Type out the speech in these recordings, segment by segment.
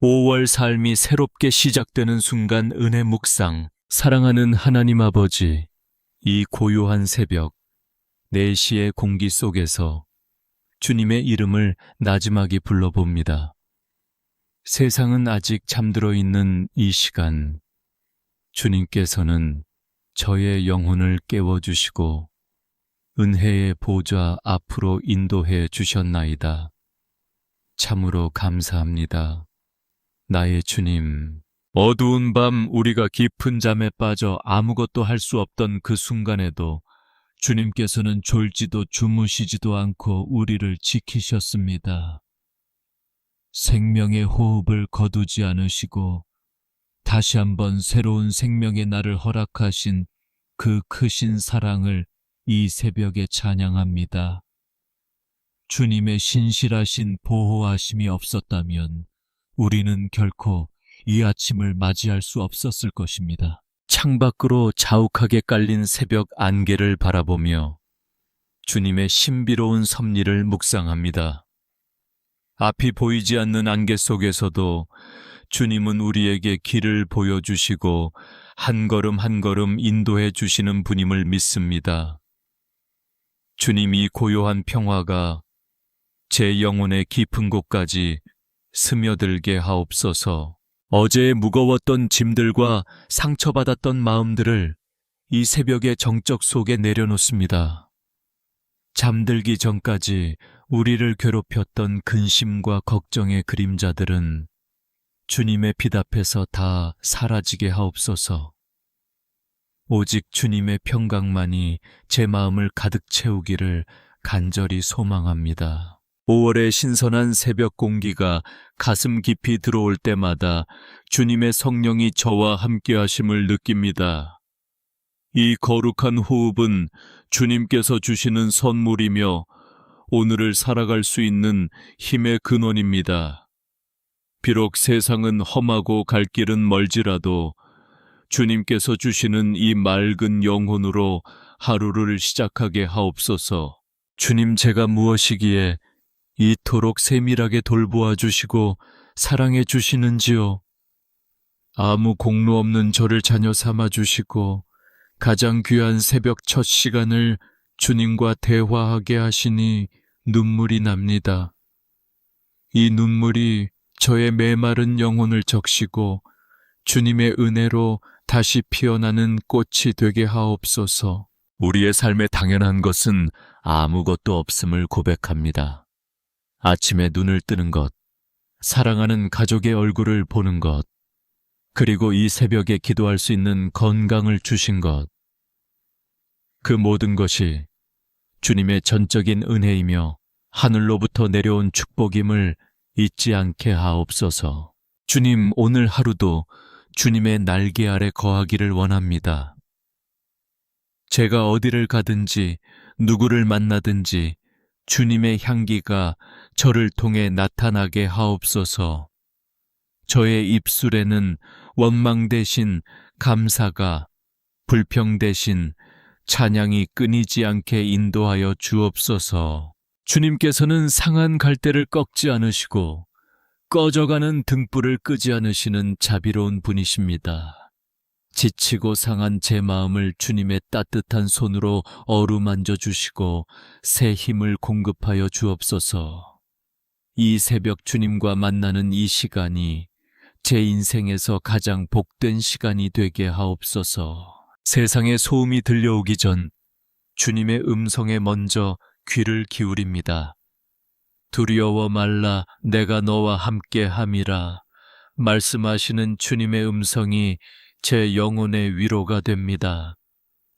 5월 삶이 새롭게 시작되는 순간 은혜 묵상. 사랑하는 하나님 아버지, 이 고요한 새벽 4시의 공기 속에서 주님의 이름을 나지막이 불러봅니다. 세상은 아직 잠들어 있는 이 시간, 주님께서는 저의 영혼을 깨워주시고 은혜의 보좌 앞으로 인도해 주셨나이다. 참으로 감사합니다. 나의 주님. 어두운 밤 우리가 깊은 잠에 빠져 아무것도 할 수 없던 그 순간에도 주님께서는 졸지도 주무시지도 않고 우리를 지키셨습니다. 생명의 호흡을 거두지 않으시고 다시 한번 새로운 생명의 날을 허락하신 그 크신 사랑을 이 새벽에 찬양합니다. 주님의 신실하신 보호하심이 없었다면 우리는 결코 이 아침을 맞이할 수 없었을 것입니다. 창밖으로 자욱하게 깔린 새벽 안개를 바라보며 주님의 신비로운 섭리를 묵상합니다. 앞이 보이지 않는 안개 속에서도 주님은 우리에게 길을 보여주시고 한 걸음 한 걸음 인도해 주시는 분임을 믿습니다. 주님이 고요한 평화가 제 영혼의 깊은 곳까지 스며들게 하옵소서. 어제의 무거웠던 짐들과 상처받았던 마음들을 이 새벽의 정적 속에 내려놓습니다. 잠들기 전까지 우리를 괴롭혔던 근심과 걱정의 그림자들은 주님의 빛 앞에서 다 사라지게 하옵소서. 오직 주님의 평강만이 제 마음을 가득 채우기를 간절히 소망합니다. 5월의 신선한 새벽 공기가 가슴 깊이 들어올 때마다 주님의 성령이 저와 함께 하심을 느낍니다. 이 거룩한 호흡은 주님께서 주시는 선물이며 오늘을 살아갈 수 있는 힘의 근원입니다. 비록 세상은 험하고 갈 길은 멀지라도 주님께서 주시는 이 맑은 영혼으로 하루를 시작하게 하옵소서. 주님, 제가 무엇이기에 이토록 세밀하게 돌보아 주시고 사랑해 주시는지요. 아무 공로 없는 저를 자녀 삼아 주시고 가장 귀한 새벽 첫 시간을 주님과 대화하게 하시니 눈물이 납니다. 이 눈물이 저의 메마른 영혼을 적시고 주님의 은혜로 다시 피어나는 꽃이 되게 하옵소서. 우리의 삶에 당연한 것은 아무것도 없음을 고백합니다. 아침에 눈을 뜨는 것, 사랑하는 가족의 얼굴을 보는 것, 그리고 이 새벽에 기도할 수 있는 건강을 주신 것, 그 모든 것이 주님의 전적인 은혜이며 하늘로부터 내려온 축복임을 잊지 않게 하옵소서. 주님, 오늘 하루도 주님의 날개 아래 거하기를 원합니다. 제가 어디를 가든지 누구를 만나든지 주님의 향기가 저를 통해 나타나게 하옵소서. 저의 입술에는 원망 대신 감사가, 불평 대신 찬양이 끊이지 않게 인도하여 주옵소서. 주님께서는 상한 갈대를 꺾지 않으시고 꺼져가는 등불을 끄지 않으시는 자비로운 분이십니다. 지치고 상한 제 마음을 주님의 따뜻한 손으로 어루만져 주시고 새 힘을 공급하여 주옵소서. 이 새벽 주님과 만나는 이 시간이 제 인생에서 가장 복된 시간이 되게 하옵소서. 세상의 소음이 들려오기 전 주님의 음성에 먼저 귀를 기울입니다. 두려워 말라, 내가 너와 함께 함이라. 말씀하시는 주님의 음성이 제 영혼의 위로가 됩니다.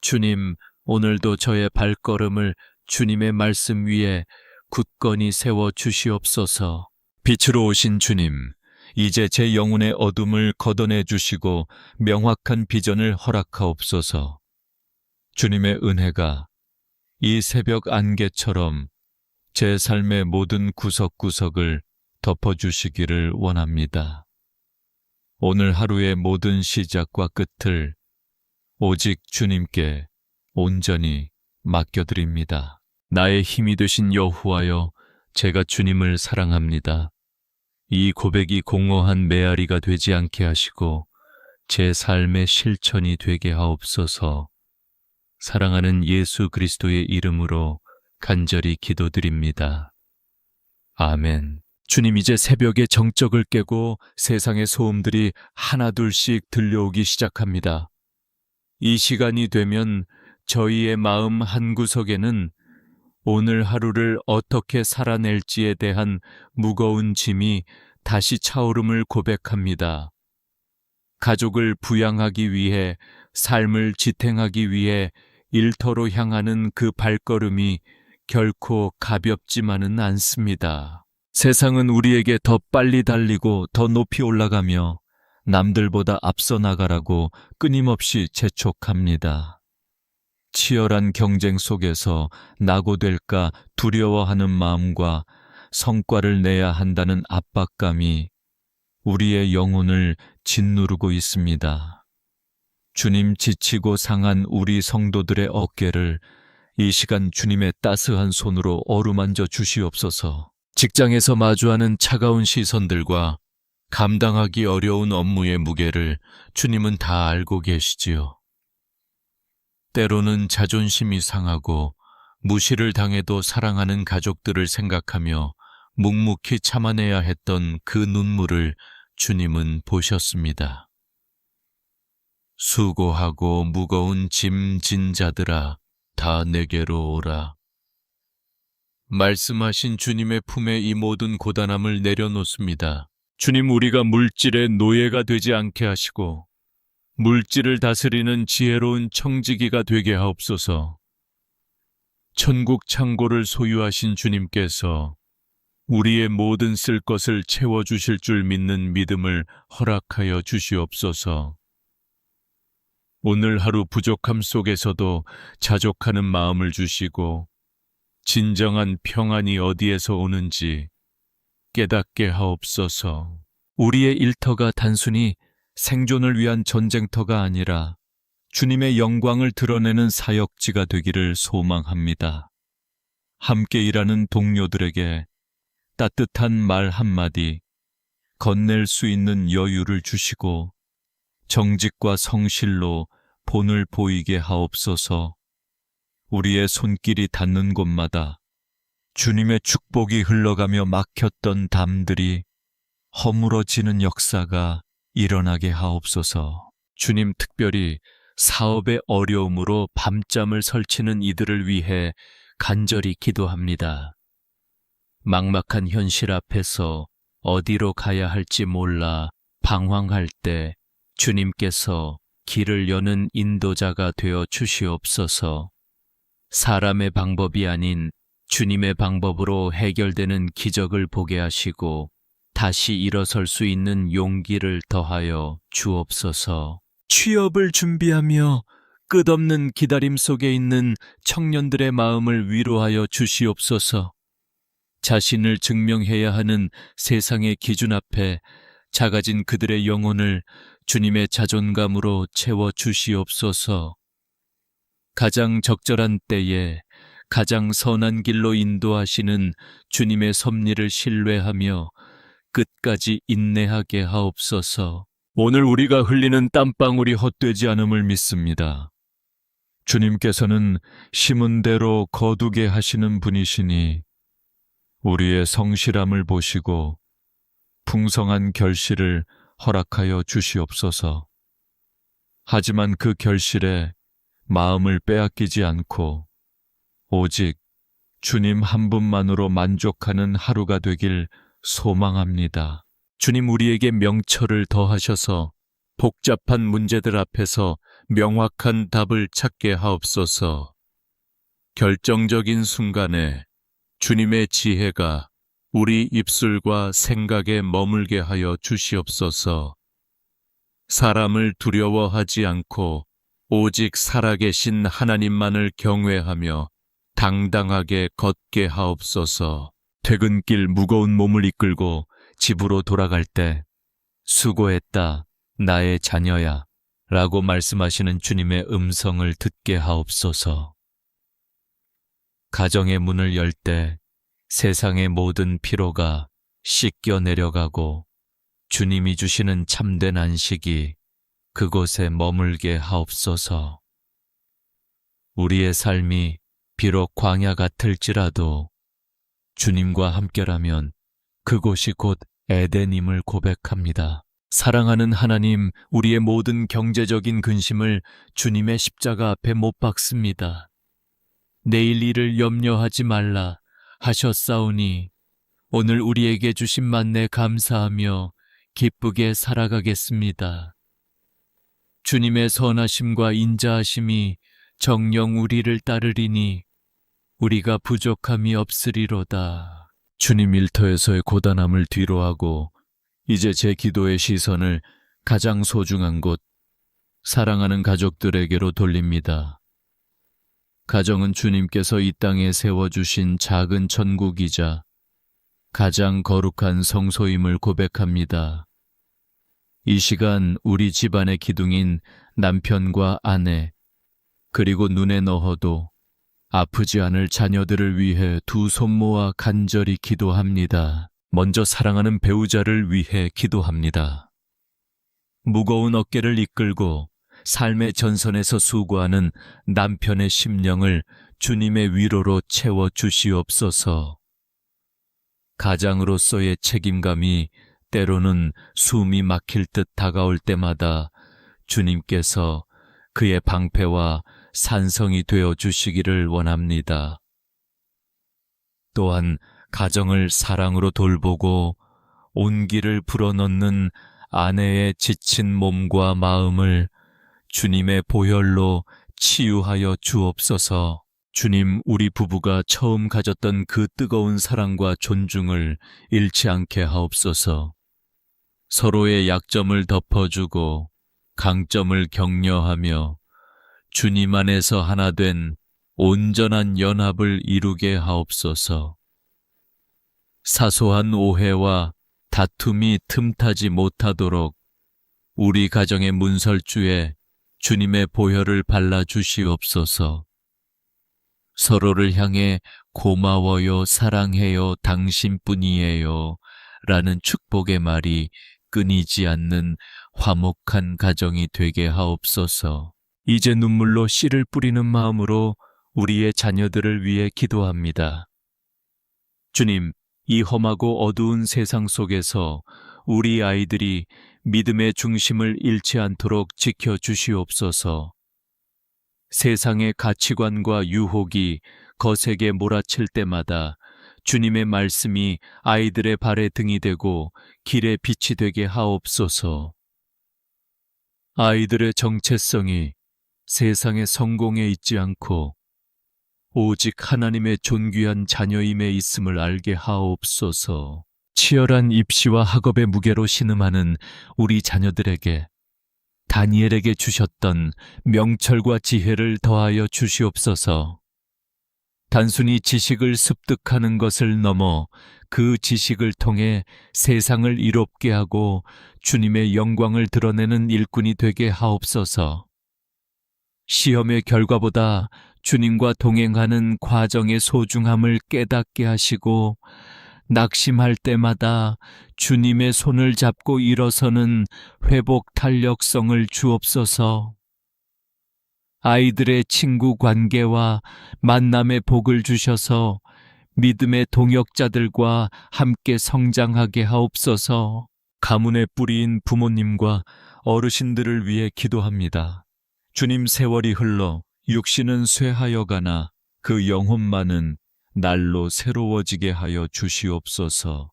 주님, 오늘도 저의 발걸음을 주님의 말씀 위에 굳건히 세워 주시옵소서. 빛으로 오신 주님, 이제 제 영혼의 어둠을 걷어내 주시고 명확한 비전을 허락하옵소서. 주님의 은혜가 이 새벽 안개처럼 제 삶의 모든 구석구석을 덮어주시기를 원합니다. 오늘 하루의 모든 시작과 끝을 오직 주님께 온전히 맡겨드립니다. 나의 힘이 되신 여호와여, 제가 주님을 사랑합니다. 이 고백이 공허한 메아리가 되지 않게 하시고 제 삶의 실천이 되게 하옵소서. 사랑하는 예수 그리스도의 이름으로 간절히 기도드립니다. 아멘. 주님, 이제 새벽의 정적을 깨고 세상의 소음들이 하나둘씩 들려오기 시작합니다. 이 시간이 되면 저희의 마음 한구석에는 오늘 하루를 어떻게 살아낼지에 대한 무거운 짐이 다시 차오름을 고백합니다. 가족을 부양하기 위해, 삶을 지탱하기 위해 일터로 향하는 그 발걸음이 결코 가볍지만은 않습니다. 세상은 우리에게 더 빨리 달리고 더 높이 올라가며 남들보다 앞서 나가라고 끊임없이 재촉합니다. 치열한 경쟁 속에서 낙오될까 두려워하는 마음과 성과를 내야 한다는 압박감이 우리의 영혼을 짓누르고 있습니다. 주님, 지치고 상한 우리 성도들의 어깨를 이 시간 주님의 따스한 손으로 어루만져 주시옵소서. 직장에서 마주하는 차가운 시선들과 감당하기 어려운 업무의 무게를 주님은 다 알고 계시지요. 때로는 자존심이 상하고 무시를 당해도 사랑하는 가족들을 생각하며 묵묵히 참아내야 했던 그 눈물을 주님은 보셨습니다. 수고하고 무거운 짐 진 자들아, 다 내게로 오라. 말씀하신 주님의 품에 이 모든 고단함을 내려놓습니다. 주님, 우리가 물질의 노예가 되지 않게 하시고 물질을 다스리는 지혜로운 청지기가 되게 하옵소서. 천국 창고를 소유하신 주님께서 우리의 모든 쓸 것을 채워주실 줄 믿는 믿음을 허락하여 주시옵소서. 오늘 하루 부족함 속에서도 자족하는 마음을 주시고 진정한 평안이 어디에서 오는지 깨닫게 하옵소서. 우리의 일터가 단순히 생존을 위한 전쟁터가 아니라 주님의 영광을 드러내는 사역지가 되기를 소망합니다. 함께 일하는 동료들에게 따뜻한 말 한마디, 건넬 수 있는 여유를 주시고 정직과 성실로 본을 보이게 하옵소서. 우리의 손길이 닿는 곳마다 주님의 축복이 흘러가며 막혔던 담들이 허물어지는 역사가 일어나게 하옵소서. 주님, 특별히 사업의 어려움으로 밤잠을 설치는 이들을 위해 간절히 기도합니다. 막막한 현실 앞에서 어디로 가야 할지 몰라 방황할 때 주님께서 길을 여는 인도자가 되어 주시옵소서. 사람의 방법이 아닌 주님의 방법으로 해결되는 기적을 보게 하시고 다시 일어설 수 있는 용기를 더하여 주옵소서. 취업을 준비하며 끝없는 기다림 속에 있는 청년들의 마음을 위로하여 주시옵소서. 자신을 증명해야 하는 세상의 기준 앞에 작아진 그들의 영혼을 주님의 자존감으로 채워 주시옵소서. 가장 적절한 때에 가장 선한 길로 인도하시는 주님의 섭리를 신뢰하며 끝까지 인내하게 하옵소서. 오늘 우리가 흘리는 땀방울이 헛되지 않음을 믿습니다. 주님께서는 심은 대로 거두게 하시는 분이시니 우리의 성실함을 보시고 풍성한 결실을 허락하여 주시옵소서. 하지만 그 결실에 마음을 빼앗기지 않고 오직 주님 한 분만으로 만족하는 하루가 되길 소망합니다. 주님, 우리에게 명철을 더하셔서 복잡한 문제들 앞에서 명확한 답을 찾게 하옵소서. 결정적인 순간에 주님의 지혜가 우리 입술과 생각에 머물게 하여 주시옵소서. 사람을 두려워하지 않고 오직 살아계신 하나님만을 경외하며 당당하게 걷게 하옵소서. 퇴근길 무거운 몸을 이끌고 집으로 돌아갈 때 수고했다, 나의 자녀야 라고 말씀하시는 주님의 음성을 듣게 하옵소서. 가정의 문을 열 때 세상의 모든 피로가 씻겨 내려가고 주님이 주시는 참된 안식이 그곳에 머물게 하옵소서. 우리의 삶이 비록 광야 같을지라도 주님과 함께라면 그곳이 곧 에덴임을 고백합니다. 사랑하는 하나님, 우리의 모든 경제적인 근심을 주님의 십자가 앞에 못 박습니다. 내일 일을 염려하지 말라 하셨사오니 오늘 우리에게 주신 만내 감사하며 기쁘게 살아가겠습니다. 주님의 선하심과 인자하심이 정녕 우리를 따르리니 우리가 부족함이 없으리로다. 주님 일터에서의 고단함을 뒤로하고 이제 제 기도의 시선을 가장 소중한 곳, 사랑하는 가족들에게로 돌립니다. 가정은 주님께서 이 땅에 세워주신 작은 천국이자 가장 거룩한 성소임을 고백합니다. 이 시간 우리 집안의 기둥인 남편과 아내, 그리고 눈에 넣어도 아프지 않을 자녀들을 위해 두 손 모아 간절히 기도합니다. 먼저 사랑하는 배우자를 위해 기도합니다. 무거운 어깨를 이끌고 삶의 전선에서 수고하는 남편의 심령을 주님의 위로로 채워 주시옵소서. 가장으로서의 책임감이 때로는 숨이 막힐 듯 다가올 때마다 주님께서 그의 방패와 산성이 되어 주시기를 원합니다. 또한 가정을 사랑으로 돌보고 온기를 불어넣는 아내의 지친 몸과 마음을 주님의 보혈로 치유하여 주옵소서. 주님, 우리 부부가 처음 가졌던 그 뜨거운 사랑과 존중을 잃지 않게 하옵소서. 서로의 약점을 덮어주고 강점을 격려하며 주님 안에서 하나 된 온전한 연합을 이루게 하옵소서. 사소한 오해와 다툼이 틈타지 못하도록 우리 가정의 문설주에 주님의 보혈을 발라주시옵소서. 서로를 향해 고마워요, 사랑해요, 당신뿐이에요 라는 축복의 말이 끊이지 않는 화목한 가정이 되게 하옵소서. 이제 눈물로 씨를 뿌리는 마음으로 우리의 자녀들을 위해 기도합니다. 주님, 이 험하고 어두운 세상 속에서 우리 아이들이 믿음의 중심을 잃지 않도록 지켜주시옵소서. 세상의 가치관과 유혹이 거세게 몰아칠 때마다 주님의 말씀이 아이들의 발에 등이 되고 길에 빛이 되게 하옵소서. 아이들의 정체성이 세상의 성공에 있지 않고 오직 하나님의 존귀한 자녀임에 있음을 알게 하옵소서. 치열한 입시와 학업의 무게로 신음하는 우리 자녀들에게 다니엘에게 주셨던 명철과 지혜를 더하여 주시옵소서. 단순히 지식을 습득하는 것을 넘어 그 지식을 통해 세상을 이롭게 하고 주님의 영광을 드러내는 일꾼이 되게 하옵소서. 시험의 결과보다 주님과 동행하는 과정의 소중함을 깨닫게 하시고 낙심할 때마다 주님의 손을 잡고 일어서는 회복 탄력성을 주옵소서. 아이들의 친구 관계와 만남의 복을 주셔서 믿음의 동역자들과 함께 성장하게 하옵소서. 가문의 뿌리인 부모님과 어르신들을 위해 기도합니다. 주님, 세월이 흘러 육신은 쇠하여 가나 그 영혼만은 날로 새로워지게 하여 주시옵소서.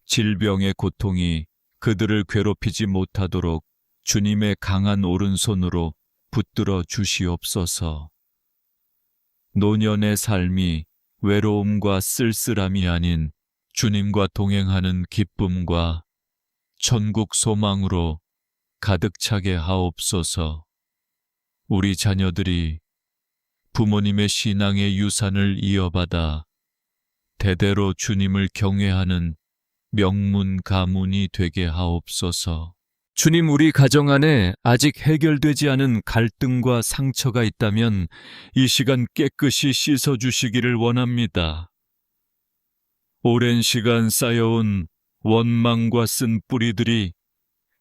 질병의 고통이 그들을 괴롭히지 못하도록 주님의 강한 오른손으로 붙들어 주시옵소서. 노년의 삶이 외로움과 쓸쓸함이 아닌 주님과 동행하는 기쁨과 천국 소망으로 가득 차게 하옵소서. 우리 자녀들이 부모님의 신앙의 유산을 이어받아 대대로 주님을 경외하는 명문 가문이 되게 하옵소서. 주님, 우리 가정 안에 아직 해결되지 않은 갈등과 상처가 있다면 이 시간 깨끗이 씻어주시기를 원합니다. 오랜 시간 쌓여온 원망과 쓴 뿌리들이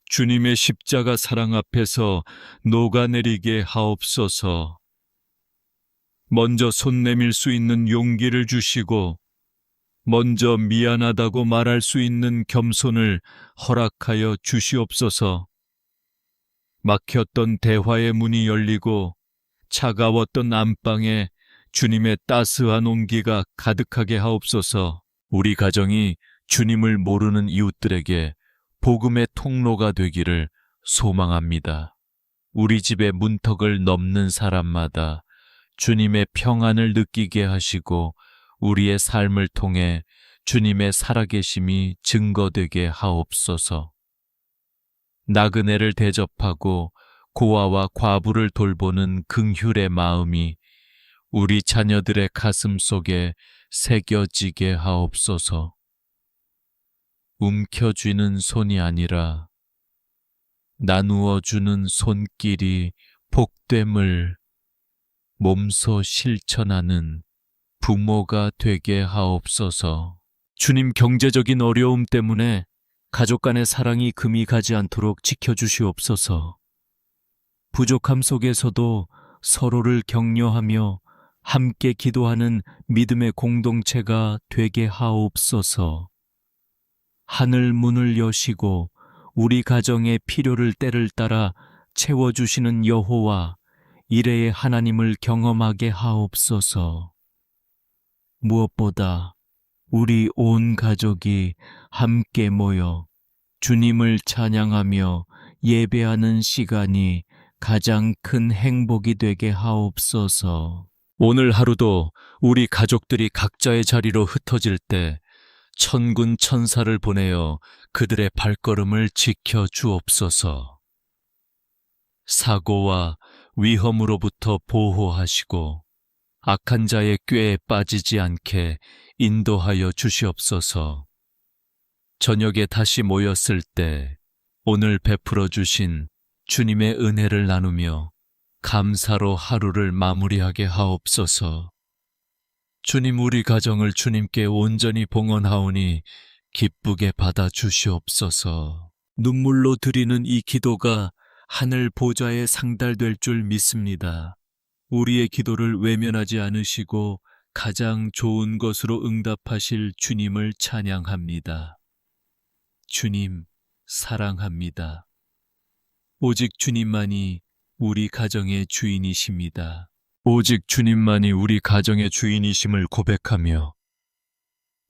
주님의 십자가 사랑 앞에서 녹아내리게 하옵소서. 먼저 손 내밀 수 있는 용기를 주시고 먼저 미안하다고 말할 수 있는 겸손을 허락하여 주시옵소서. 막혔던 대화의 문이 열리고 차가웠던 안방에 주님의 따스한 온기가 가득하게 하옵소서. 우리 가정이 주님을 모르는 이웃들에게 복음의 통로가 되기를 소망합니다. 우리 집의 문턱을 넘는 사람마다 주님의 평안을 느끼게 하시고 우리의 삶을 통해 주님의 살아계심이 증거되게 하옵소서. 나그네를 대접하고 고아와 과부를 돌보는 긍휼의 마음이 우리 자녀들의 가슴 속에 새겨지게 하옵소서. 움켜쥐는 손이 아니라 나누어 주는 손길이 복됨을 몸소 실천하는 부모가 되게 하옵소서. 주님, 경제적인 어려움 때문에 가족 간의 사랑이 금이 가지 않도록 지켜주시옵소서. 부족함 속에서도 서로를 격려하며 함께 기도하는 믿음의 공동체가 되게 하옵소서. 하늘 문을 여시고 우리 가정의 필요를 때를 따라 채워주시는 여호와 이레의 하나님을 경험하게 하옵소서. 무엇보다 우리 온 가족이 함께 모여 주님을 찬양하며 예배하는 시간이 가장 큰 행복이 되게 하옵소서. 오늘 하루도 우리 가족들이 각자의 자리로 흩어질 때 천군 천사를 보내어 그들의 발걸음을 지켜 주옵소서. 사고와 위험으로부터 보호하시고 악한 자의 꾀에 빠지지 않게 인도하여 주시옵소서. 저녁에 다시 모였을 때 오늘 베풀어 주신 주님의 은혜를 나누며 감사로 하루를 마무리하게 하옵소서. 주님, 우리 가정을 주님께 온전히 봉헌하오니 기쁘게 받아 주시옵소서. 눈물로 드리는 이 기도가 하늘 보좌에 상달될 줄 믿습니다. 우리의 기도를 외면하지 않으시고 가장 좋은 것으로 응답하실 주님을 찬양합니다. 주님, 사랑합니다. 오직 주님만이 우리 가정의 주인이십니다. 오직 주님만이 우리 가정의 주인이심을 고백하며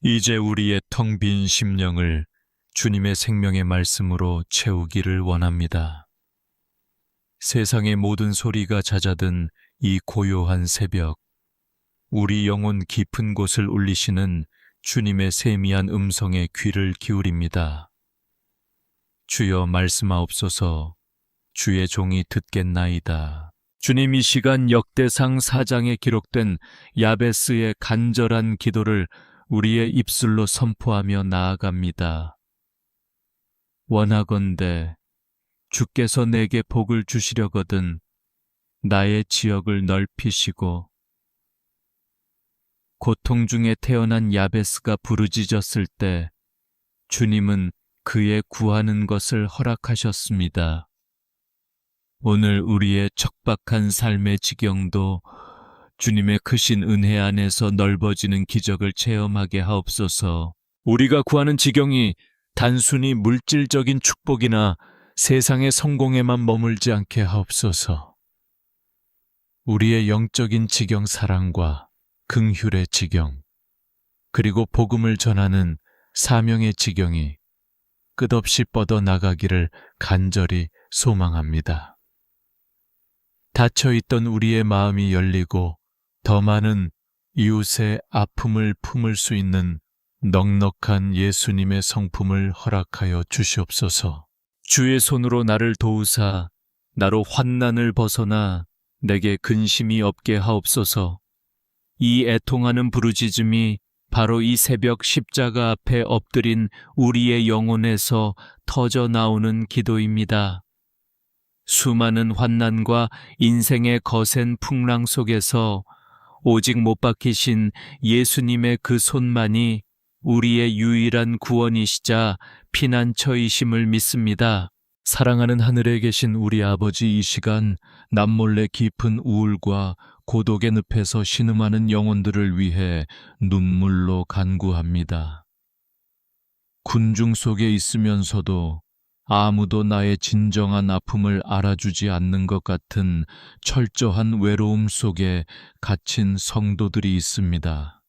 이제 우리의 텅 빈 심령을 주님의 생명의 말씀으로 채우기를 원합니다. 세상의 모든 소리가 잦아든 이 고요한 새벽, 우리 영혼 깊은 곳을 울리시는 주님의 세미한 음성에 귀를 기울입니다. 주여, 말씀하옵소서. 주의 종이 듣겠나이다. 주님, 이 시간 역대상 4장에 기록된 야베스의 간절한 기도를 우리의 입술로 선포하며 나아갑니다. 원하건대 주께서 내게 복을 주시려거든 나의 지역을 넓히시고. 고통 중에 태어난 야베스가 부르짖었을 때 주님은 그의 구하는 것을 허락하셨습니다. 오늘 우리의 척박한 삶의 지경도 주님의 크신 은혜 안에서 넓어지는 기적을 체험하게 하옵소서. 우리가 구하는 지경이 단순히 물질적인 축복이나 세상의 성공에만 머물지 않게 하옵소서. 우리의 영적인 지경 사랑과 긍휼의 지경, 그리고 복음을 전하는 사명의 지경이 끝없이 뻗어나가기를 간절히 소망합니다. 닫혀있던 우리의 마음이 열리고 더 많은 이웃의 아픔을 품을 수 있는 넉넉한 예수님의 성품을 허락하여 주시옵소서. 주의 손으로 나를 도우사 나로 환난을 벗어나 내게 근심이 없게 하옵소서. 이 애통하는 부르짖음이 바로 이 새벽 십자가 앞에 엎드린 우리의 영혼에서 터져 나오는 기도입니다. 수많은 환난과 인생의 거센 풍랑 속에서 오직 못 박히신 예수님의 그 손만이 우리의 유일한 구원이시자 피난처이심을 믿습니다. 사랑하는 하늘에 계신 우리 아버지, 이 시간 남몰래 깊은 우울과 고독의 늪에서 신음하는 영혼들을 위해 눈물로 간구합니다. 군중 속에 있으면서도 아무도 나의 진정한 아픔을 알아주지 않는 것 같은 철저한 외로움 속에 갇힌 성도들이 있습니다.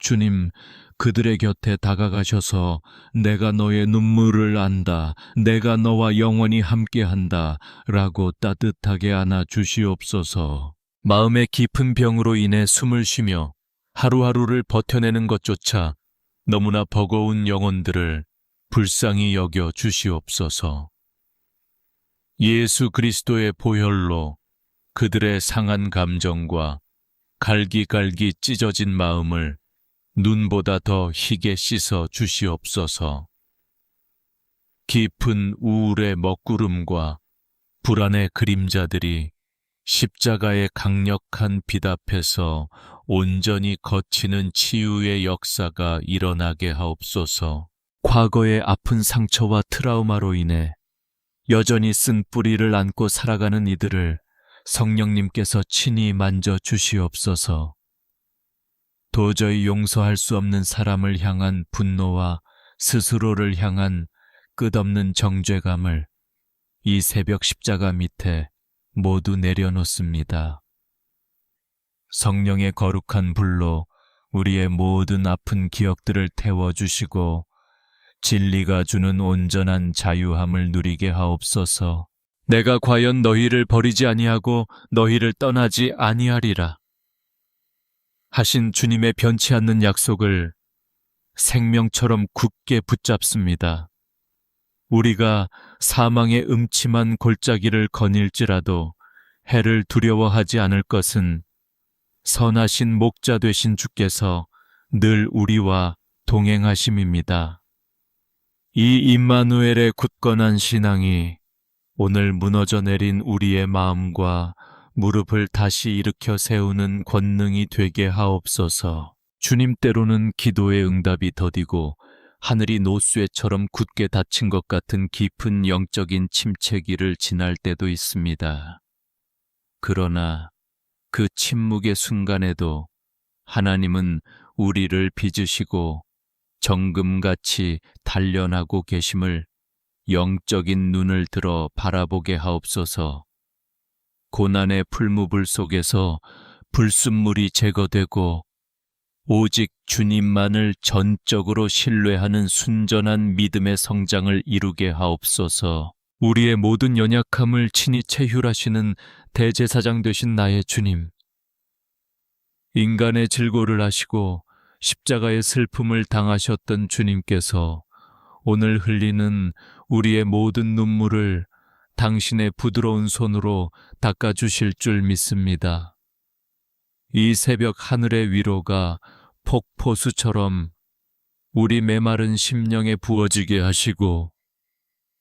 주님, 그들의 곁에 다가가셔서 내가 너의 눈물을 안다, 내가 너와 영원히 함께한다 라고 따뜻하게 안아 주시옵소서. 마음의 깊은 병으로 인해 숨을 쉬며 하루하루를 버텨내는 것조차 너무나 버거운 영혼들을 불쌍히 여겨 주시옵소서. 예수 그리스도의 보혈로 그들의 상한 감정과 갈기갈기 찢어진 마음을 눈보다 더 희게 씻어 주시옵소서. 깊은 우울의 먹구름과 불안의 그림자들이 십자가의 강력한 빛 앞에서 온전히 거치는 치유의 역사가 일어나게 하옵소서. 과거의 아픈 상처와 트라우마로 인해 여전히 쓴 뿌리를 안고 살아가는 이들을 성령님께서 친히 만져 주시옵소서. 도저히 용서할 수 없는 사람을 향한 분노와 스스로를 향한 끝없는 정죄감을 이 새벽 십자가 밑에 모두 내려놓습니다. 성령의 거룩한 불로 우리의 모든 아픈 기억들을 태워주시고 진리가 주는 온전한 자유함을 누리게 하옵소서. 내가 과연 너희를 버리지 아니하고 너희를 떠나지 아니하리라 하신 주님의 변치 않는 약속을 생명처럼 굳게 붙잡습니다. 우리가 사망의 음침한 골짜기를 거닐지라도 해를 두려워하지 않을 것은 선하신 목자 되신 주께서 늘 우리와 동행하심입니다. 이 임마누엘의 굳건한 신앙이 오늘 무너져 내린 우리의 마음과 무릎을 다시 일으켜 세우는 권능이 되게 하옵소서. 주님, 때로는 기도의 응답이 더디고 하늘이 노쇠처럼 굳게 닫힌 것 같은 깊은 영적인 침체기를 지날 때도 있습니다. 그러나 그 침묵의 순간에도 하나님은 우리를 빚으시고 정금같이 단련하고 계심을 영적인 눈을 들어 바라보게 하옵소서. 고난의 풀무불 속에서 불순물이 제거되고 오직 주님만을 전적으로 신뢰하는 순전한 믿음의 성장을 이루게 하옵소서. 우리의 모든 연약함을 친히 체휼하시는 대제사장 되신 나의 주님, 인간의 질고를 하시고 십자가의 슬픔을 당하셨던 주님께서 오늘 흘리는 우리의 모든 눈물을 당신의 부드러운 손으로 닦아주실 줄 믿습니다. 이 새벽 하늘의 위로가 폭포수처럼 우리 메마른 심령에 부어지게 하시고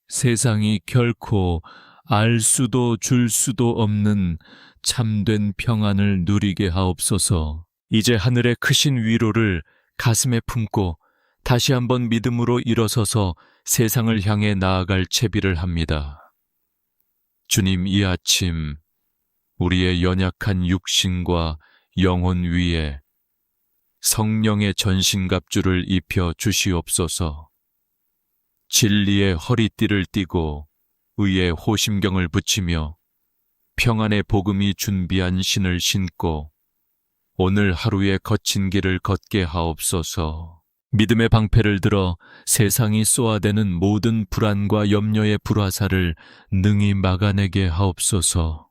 세상이 결코 알 수도 줄 수도 없는 참된 평안을 누리게 하옵소서. 이제 하늘의 크신 위로를 가슴에 품고 다시 한번 믿음으로 일어서서 세상을 향해 나아갈 채비를 합니다. 주님, 이 아침 우리의 연약한 육신과 영혼 위에 성령의 전신갑주를 입혀 주시옵소서. 진리의 허리띠를 띠고 의의 호심경을 붙이며 평안의 복음이 준비한 신을 신고 오늘 하루의 거친 길을 걷게 하옵소서. 믿음의 방패를 들어 세상이 쏘아대는 모든 불안과 염려의 불화살을 능히 막아내게 하옵소서.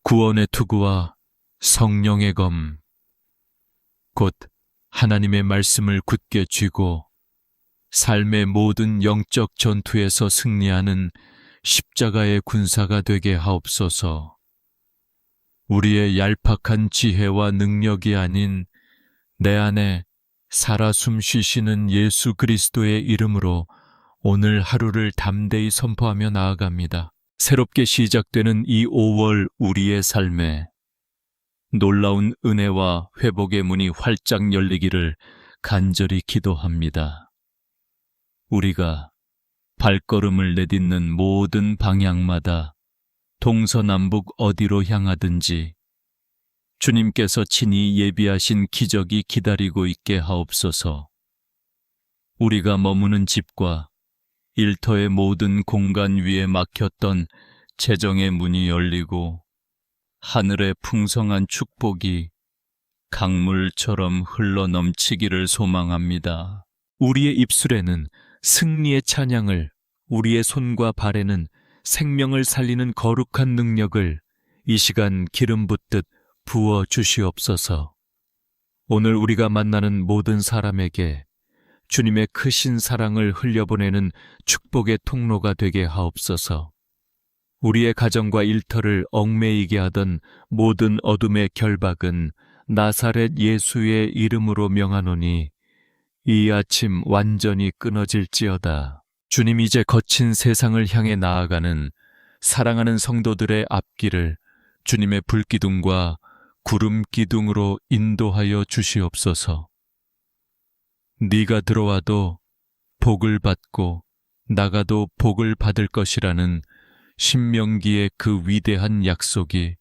구원의 투구와 성령의 검, 곧 하나님의 말씀을 굳게 쥐고 삶의 모든 영적 전투에서 승리하는 십자가의 군사가 되게 하옵소서. 우리의 얄팍한 지혜와 능력이 아닌 내 안에 살아 숨쉬시는 예수 그리스도의 이름으로 오늘 하루를 담대히 선포하며 나아갑니다. 새롭게 시작되는 이 5월 우리의 삶에 놀라운 은혜와 회복의 문이 활짝 열리기를 간절히 기도합니다. 우리가 발걸음을 내딛는 모든 방향마다 동서남북 어디로 향하든지 주님께서 친히 예비하신 기적이 기다리고 있게 하옵소서. 우리가 머무는 집과 일터의 모든 공간 위에 막혔던 재정의 문이 열리고 하늘의 풍성한 축복이 강물처럼 흘러넘치기를 소망합니다. 우리의 입술에는 승리의 찬양을, 우리의 손과 발에는 생명을 살리는 거룩한 능력을 이 시간 기름 붓듯 부어 주시옵소서. 오늘 우리가 만나는 모든 사람에게 주님의 크신 사랑을 흘려보내는 축복의 통로가 되게 하옵소서. 우리의 가정과 일터를 얽매이게 하던 모든 어둠의 결박은 나사렛 예수의 이름으로 명하노니 이 아침 완전히 끊어질지어다. 주님, 이제 거친 세상을 향해 나아가는 사랑하는 성도들의 앞길을 주님의 불기둥과 구름기둥으로 인도하여 주시옵소서. 네가 들어와도 복을 받고 나가도 복을 받을 것이라는 신명기의 그 위대한 약속이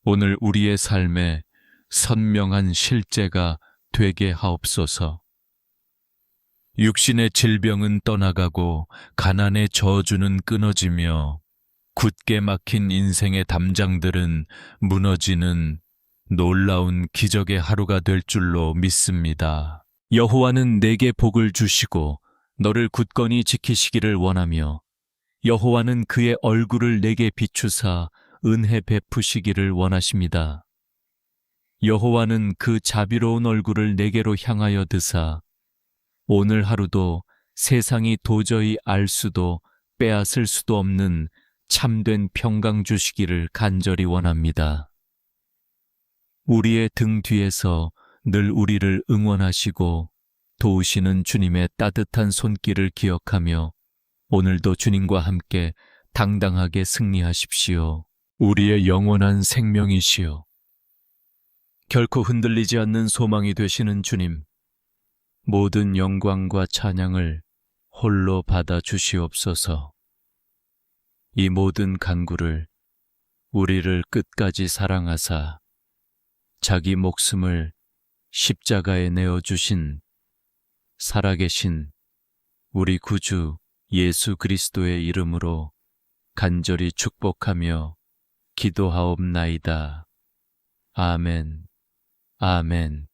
오늘 우리의 삶에 선명한 실제가 되게 하옵소서. 육신의 질병은 떠나가고 가난의 저주는 끊어지며 굳게 막힌 인생의 담장들은 무너지는 놀라운 기적의 하루가 될 줄로 믿습니다. 여호와는 내게 복을 주시고 너를 굳건히 지키시기를 원하며 여호와는 그의 얼굴을 내게 비추사 은혜 베푸시기를 원하십니다. 여호와는 그 자비로운 얼굴을 내게로 향하여 드사 오늘 하루도 세상이 도저히 알 수도 빼앗을 수도 없는 참된 평강 주시기를 간절히 원합니다. 우리의 등 뒤에서 늘 우리를 응원하시고 도우시는 주님의 따뜻한 손길을 기억하며 오늘도 주님과 함께 당당하게 승리하십시오. 우리의 영원한 생명이시오. 결코 흔들리지 않는 소망이 되시는 주님, 모든 영광과 찬양을 홀로 받아 주시옵소서. 이 모든 간구를 우리를 끝까지 사랑하사 자기 목숨을 십자가에 내어주신 살아계신 우리 구주 예수 그리스도의 이름으로 간절히 축복하며 기도하옵나이다. 아멘, 아멘.